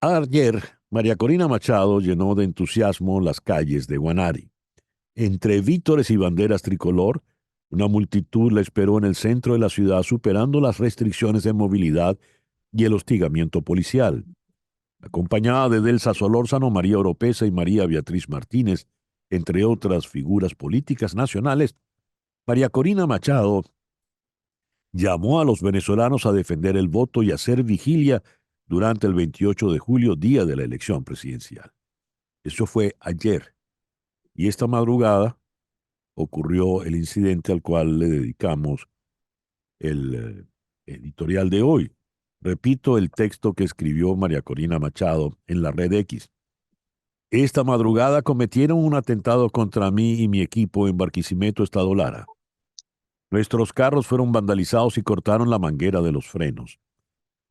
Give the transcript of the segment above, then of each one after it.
Ayer, María Corina Machado llenó de entusiasmo las calles de Guanari. Entre vítores y banderas tricolor, una multitud la esperó en el centro de la ciudad, superando las restricciones de movilidad y el hostigamiento policial. Acompañada de Delsa Solórzano, María Oropesa y María Beatriz Martínez, entre otras figuras políticas nacionales, María Corina Machado llamó a los venezolanos a defender el voto y a hacer vigilia durante el 28 de julio, día de la elección presidencial. Eso fue ayer. Y esta madrugada ocurrió el incidente al cual le dedicamos el editorial de hoy. Repito el texto que escribió María Corina Machado en la red X. Esta madrugada cometieron un atentado contra mí y mi equipo en Barquisimeto, Estado Lara. Nuestros carros fueron vandalizados y cortaron la manguera de los frenos.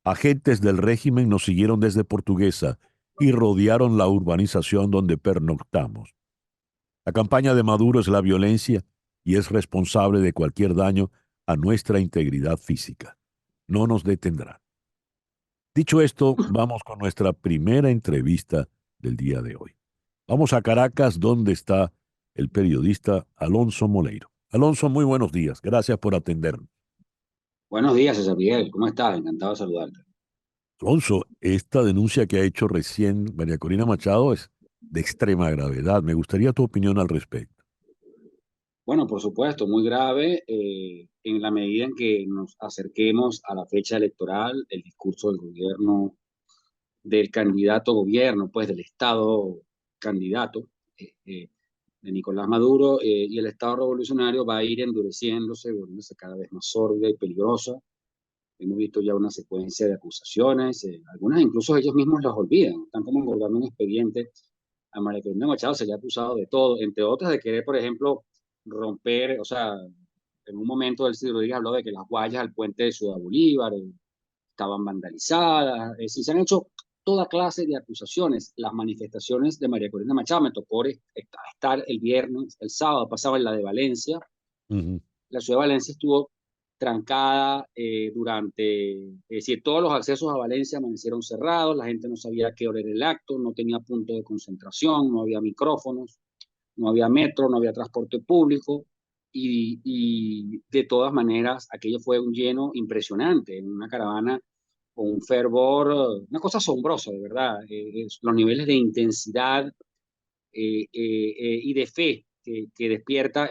Agentes del régimen nos siguieron desde Portuguesa y rodearon la urbanización donde pernoctamos. La campaña de Maduro es la violencia y es responsable de cualquier daño a nuestra integridad física. No nos detendrá. Dicho esto, vamos con nuestra primera entrevista del día de hoy. Vamos a Caracas, donde está el periodista Alonso Moleiro. Alonso, muy buenos días. Gracias por atendernos. Buenos días, César Miguel. ¿Cómo estás? Encantado de saludarte. Alonso, esta denuncia que ha hecho recién María Corina Machado es de extrema gravedad. Me gustaría tu opinión al respecto. Bueno, por supuesto, muy grave en la medida en que nos acerquemos a la fecha electoral, el discurso del gobierno, del candidato a gobierno, pues del Estado candidato de Nicolás Maduro y el Estado revolucionario va a ir endureciéndose, volviéndose cada vez más sórdida y peligrosa. Hemos visto ya una secuencia de acusaciones, algunas incluso ellos mismos las olvidan, están como engordando un expediente. A María Corina Machado se le ha acusado de todo, entre otras de querer, por ejemplo, romper, o sea, en un momento el Cid Rodríguez habló de que las guayas al puente de Ciudad Bolívar estaban vandalizadas, es decir, se han hecho toda clase de acusaciones. Las manifestaciones de María Corina Machado me tocó estar el viernes, el sábado pasaba en la de Valencia. Ujú. La ciudad de Valencia estuvo trancada es decir, todos los accesos a Valencia amanecieron cerrados, la gente no sabía a qué hora era el acto, no tenía punto de concentración, no había micrófonos, no había metro, no había transporte público y de todas maneras aquello fue un lleno impresionante, en una caravana con un fervor, una cosa asombrosa, de verdad, los niveles de intensidad y de fe que despierta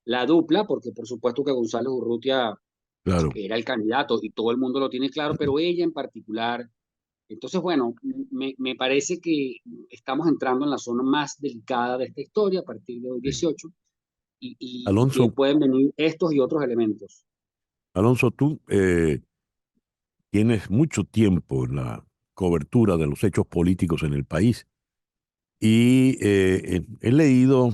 la dupla, porque por supuesto que González Urrutia Claro. era el candidato y todo el mundo lo tiene claro, pero ella en particular. Entonces, bueno, me parece que estamos entrando en la zona más delicada de esta historia a partir de hoy Sí. 18 y que Alonso, pueden venir estos y otros elementos. Alonso, tú tienes mucho tiempo en la cobertura de los hechos políticos en el país y he leído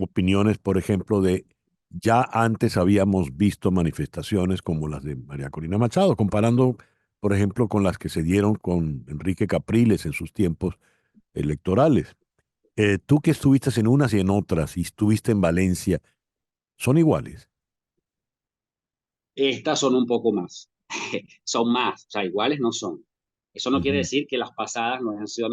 opiniones, por ejemplo, de ya antes habíamos visto manifestaciones como las de María Corina Machado, comparando, por ejemplo, con las que se dieron con Enrique Capriles en sus tiempos electorales. Tú que estuviste en unas y en otras y estuviste en Valencia, ¿son iguales? Estas son un poco más, son más, o sea, iguales no son. Eso no quiere Ujú. decir que las pasadas no hayan sido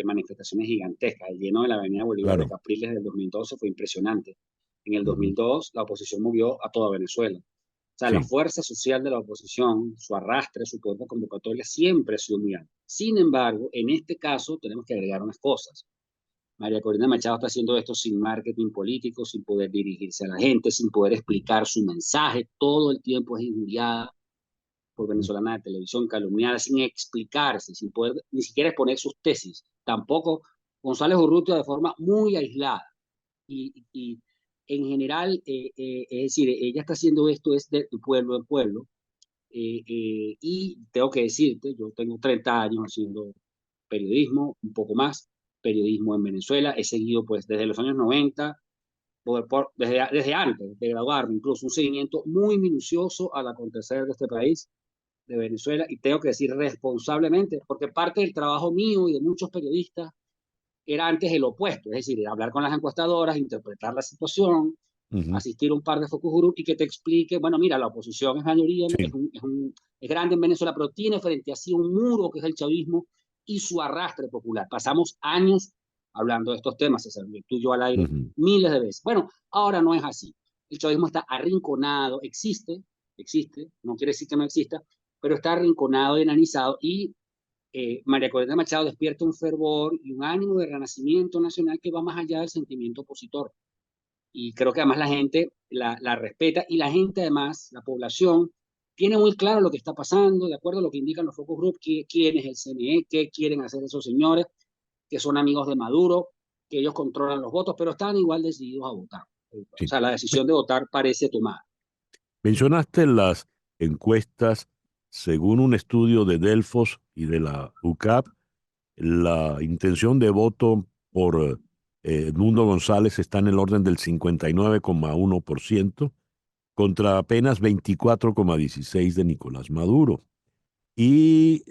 manifestaciones gigantescas. El lleno de la Avenida Bolívar de Claro, Capriles del 2012 fue impresionante. En el ujú, 2002 la oposición movió a toda Venezuela. O sea, la sí. fuerza social de la oposición, su arrastre, su poder de convocatoria siempre ha sido muy alto. Sin embargo, en este caso tenemos que agregar unas cosas. María Corina Machado está haciendo esto sin marketing político, sin poder dirigirse a la gente, sin poder explicar su mensaje. Todo el tiempo es injuriada por Ujú. venezolana de televisión, calumniada, sin explicarse, sin poder ni siquiera exponer sus tesis. Tampoco González Urrutia de forma muy aislada. Y en general, es decir, ella está haciendo esto es de pueblo en pueblo. Y tengo que decirte, yo tengo 30 años haciendo periodismo, un poco más, periodismo en Venezuela. He seguido pues desde los años 90, desde antes de graduarme, incluso un seguimiento muy minucioso al acontecer de este país, de Venezuela, y tengo que decir responsablemente, porque parte del trabajo mío y de muchos periodistas era antes el opuesto, es decir, hablar con las encuestadoras, interpretar la situación, Ujú. asistir a un par de focus group y que te explique, bueno, mira, la oposición es mayoría, Sí, es grande en Venezuela, pero tiene frente a sí un muro que es el chavismo y su arrastre popular. Pasamos años hablando de estos temas, César, tú y yo al aire, Ujú. miles de veces. Bueno, ahora no es así. El chavismo está arrinconado, existe, no quiere decir que no exista, pero está arrinconado y enanizado, y María Corina Machado despierta un fervor y un ánimo de renacimiento nacional que va más allá del sentimiento opositor. Y creo que además la gente la respeta, y la gente además, la población, tiene muy claro lo que está pasando, de acuerdo a lo que indican los focus group, quién es el CNE, qué quieren hacer esos señores, que son amigos de Maduro, que ellos controlan los votos, pero están igual decididos a votar. O Sí. sea, la decisión de votar parece tomada. Mencionaste las encuestas. Según un estudio de Delfos y de la UCAP, la intención de voto por Edmundo González está en el orden del 59,1% contra apenas 24,16% de Nicolás Maduro. Y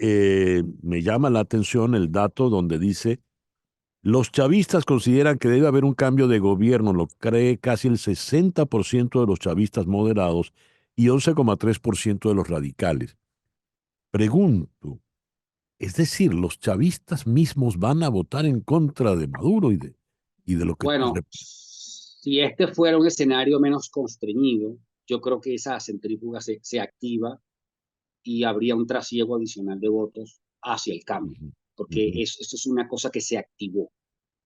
me llama la atención el dato donde dice: los chavistas consideran que debe haber un cambio de gobierno, lo cree casi el 60% de los chavistas moderados y 11,3% de los radicales. Pregunto, es decir, los chavistas mismos van a votar en contra de Maduro y de lo que... Bueno, si este fuera un escenario menos constreñido, yo creo que esa centrífuga se activa y habría un trasiego adicional de votos hacia el cambio, Ujú, porque ujú. eso es una cosa que se activó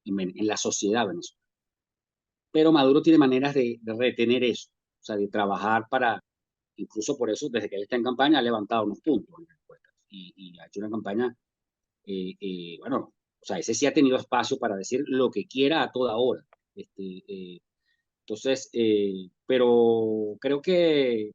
en la sociedad venezolana. Pero Maduro tiene maneras de retener eso, o sea, de trabajar para, incluso por eso, desde que él está en campaña, ha levantado unos puntos en las encuestas y ha hecho una campaña, bueno, o sea, ese sí ha tenido espacio para decir lo que quiera a toda hora. Entonces, pero creo que,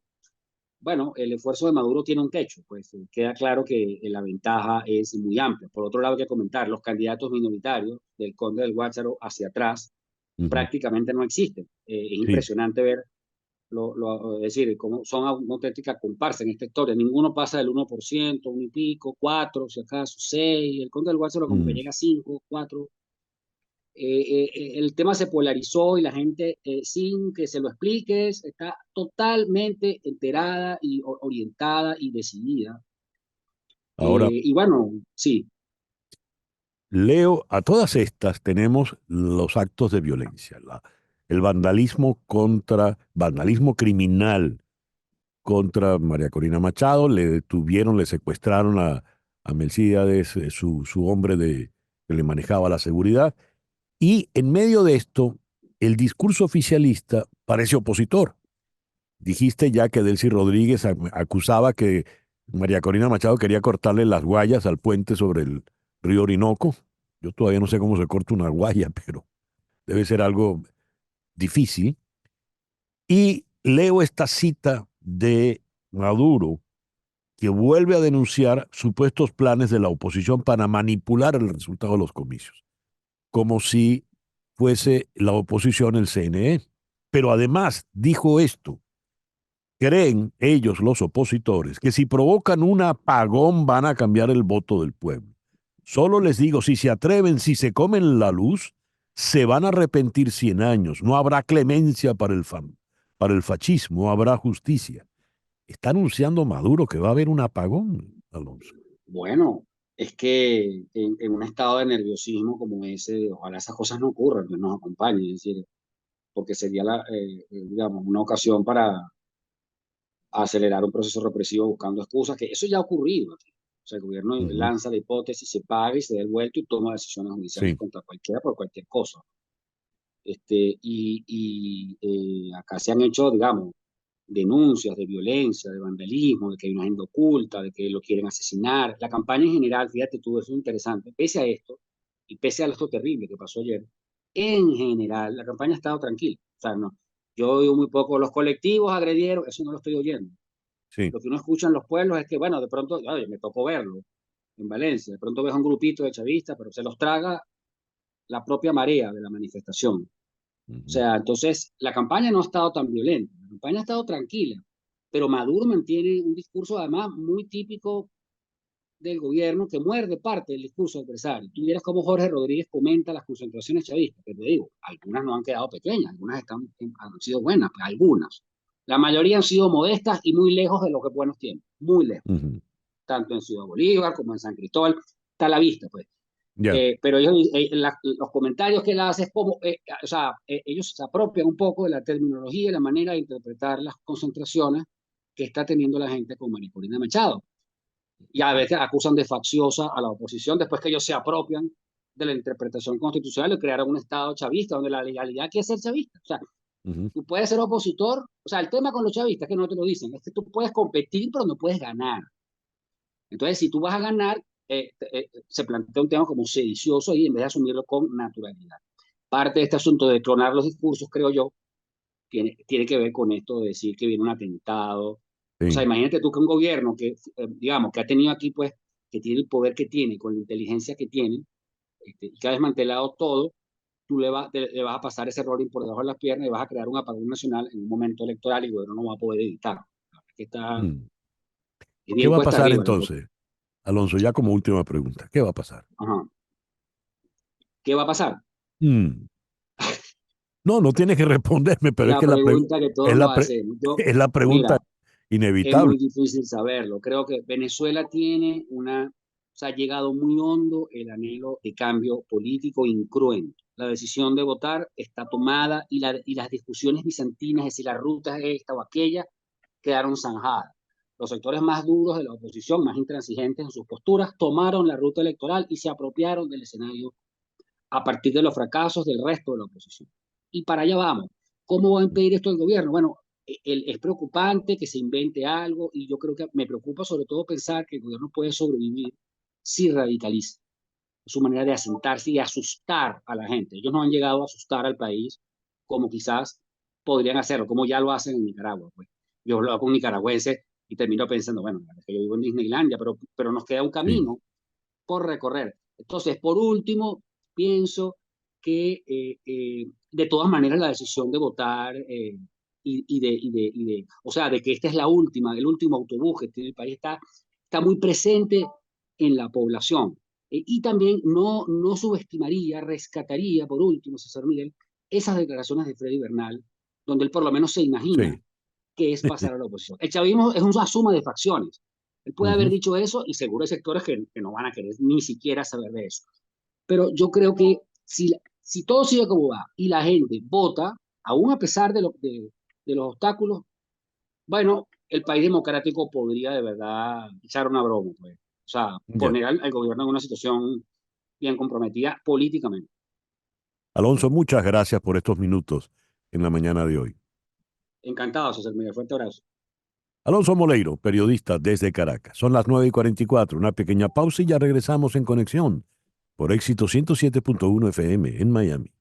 bueno, el esfuerzo de Maduro tiene un techo, pues queda claro que la ventaja es muy amplia. Por otro lado, hay que comentar, los candidatos minoritarios del Conde del Guácharo hacia atrás Ujú. prácticamente no existen. Es Sí. impresionante ver, es decir, cómo son una auténtica comparsa en esta historia. Ninguno pasa del 1%, 1 y pico, 4, si acaso, 6. El Conde del Guácharo como que Mm. llega a 5, 4. El tema se polarizó y la gente, sin que se lo expliques, está totalmente enterada y orientada y decidida. Ahora, Y bueno, sí, leo, a todas estas tenemos los actos de violencia, el vandalismo criminal contra María Corina Machado. Le detuvieron, le secuestraron a Melcíades, su hombre que le manejaba la seguridad. Y en medio de esto, el discurso oficialista parece opositor. Dijiste ya que Delcy Rodríguez acusaba que María Corina Machado quería cortarle las guayas al puente sobre el río Orinoco. Yo todavía no sé cómo se corta una guaya, pero debe ser algo difícil. Y leo esta cita de Maduro, que vuelve a denunciar supuestos planes de la oposición para manipular el resultado de los comicios, como si fuese la oposición el CNE. Pero además dijo esto: creen ellos, los opositores, que si provocan un apagón van a cambiar el voto del pueblo. Solo les digo, si se atreven, si se comen la luz, se van a arrepentir 100 años. No habrá clemencia para el fascismo, habrá justicia. Está anunciando Maduro que va a haber un apagón, Alonso. bueno, es que en un estado de nerviosismo como ese, ojalá esas cosas no ocurran, que nos acompañen, es decir, porque sería, digamos, una ocasión para acelerar un proceso represivo buscando excusas, que eso ya ha ocurrido aquí. O sea, el gobierno Ujú. lanza la hipótesis, se paga y se da el vuelto y toma decisiones judiciales Sí. contra cualquiera por cualquier cosa. Acá se han hecho, digamos, denuncias de violencia, de vandalismo, de que hay una agenda oculta, de que lo quieren asesinar. La campaña en general, fíjate tú, eso es interesante. Pese a esto, y pese a esto terrible que pasó ayer, en general, la campaña ha estado tranquila. O sea, no, yo oigo muy poco, los colectivos agredieron, eso no lo estoy oyendo. Sí. Lo que uno escucha en los pueblos es que, bueno, de pronto, oye, me tocó verlo en Valencia, de pronto ves a un grupito de chavistas, pero se los traga la propia marea de la manifestación. O Ujú. sea, entonces la campaña no ha estado tan violenta, la campaña ha estado tranquila, pero Maduro mantiene un discurso además muy típico del gobierno que muerde parte del discurso adversario. Tú vieras cómo Jorge Rodríguez comenta las concentraciones chavistas, que te digo, algunas no han quedado pequeñas, algunas han sido buenas, algunas. La mayoría han sido modestas y muy lejos de lo que buenos tienen, muy lejos, Ujú. tanto en Ciudad Bolívar como en San Cristóbal. está a la vista, pues. Ya. Pero ellos, los comentarios que él hace es como, o sea, ellos se apropian un poco de la terminología y la manera de interpretar las concentraciones que está teniendo la gente con María Corina Machado. Y a veces acusan de facciosa a la oposición después que ellos se apropian de la interpretación constitucional y crearon un Estado chavista donde la legalidad quiere ser chavista. O sea, Ujú. tú puedes ser opositor, o sea, el tema con los chavistas, que no te lo dicen, es que tú puedes competir, pero no puedes ganar. Entonces, si tú vas a ganar, se plantea un tema como sedicioso y en vez de asumirlo con naturalidad. Parte de este asunto de clonar los discursos, creo yo, tiene que ver con esto de decir que viene un atentado. O sea, Sí. imagínate tú que un gobierno que, digamos, que ha tenido aquí, pues, que tiene el poder que tiene, con la inteligencia que tiene, y que ha desmantelado todo, tú le vas a pasar ese rolling por debajo de las piernas y vas a crear un apagón nacional en un momento electoral y el gobierno no va a poder evitar. Que está Mm. es ¿Qué bien va a cuesta pasar arriba la cosa. entonces, Alonso? Ya como última pregunta, ¿qué va a pasar? Ajá. ¿Qué va a pasar? Mm. No, no tienes que responderme, pero es La que pregunta que es todos la nos pre- hacemos. Yo, es la pregunta mira, es inevitable. muy difícil saberlo. Creo que Venezuela tiene o sea, ha llegado muy hondo el anhelo de cambio político incruento. La decisión de votar está tomada y las discusiones bizantinas, es decir, la ruta es esta o aquella, quedaron zanjadas. Los sectores más duros de la oposición, más intransigentes en sus posturas, tomaron la ruta electoral y se apropiaron del escenario a partir de los fracasos del resto de la oposición. Y para allá vamos. ¿Cómo va a impedir esto el gobierno? Bueno, es preocupante que se invente algo y yo creo que me preocupa sobre todo pensar que el gobierno puede sobrevivir si radicaliza. Es su manera de asentarse y asustar a la gente. Ellos no han llegado a asustar al país como quizás podrían hacerlo, como ya lo hacen en Nicaragua. Pues. Yo hablo con nicaragüenses y termino pensando, bueno, es que yo vivo en Disneylandia, pero nos queda un Sí. camino por recorrer. Entonces, por último, pienso que de todas maneras la decisión de votar o sea, de que esta es la última, el último autobús que tiene el país está muy presente en la población. Y también no subestimaría, rescataría, por último, César Miguel, esas declaraciones de Freddy Bernal, donde él por lo menos se imagina Sí. que es pasar a la oposición. El chavismo es una suma de facciones. Él puede haber Ujú. dicho eso y seguro hay sectores que no van a querer ni siquiera saber de eso. Pero yo creo que si todo sigue como va y la gente vota, aún a pesar de los obstáculos, bueno, el país democrático podría de verdad echar una broma, pues. O sea, Ya. poner al gobierno en una situación bien comprometida políticamente. Alonso, muchas gracias por estos minutos en la mañana de hoy. Encantado, César Miguel. Fuerte abrazo. Alonso Moleiro, periodista desde Caracas. Son las 9:44. Una pequeña pausa y ya regresamos en conexión por Éxito 107.1 FM en Miami.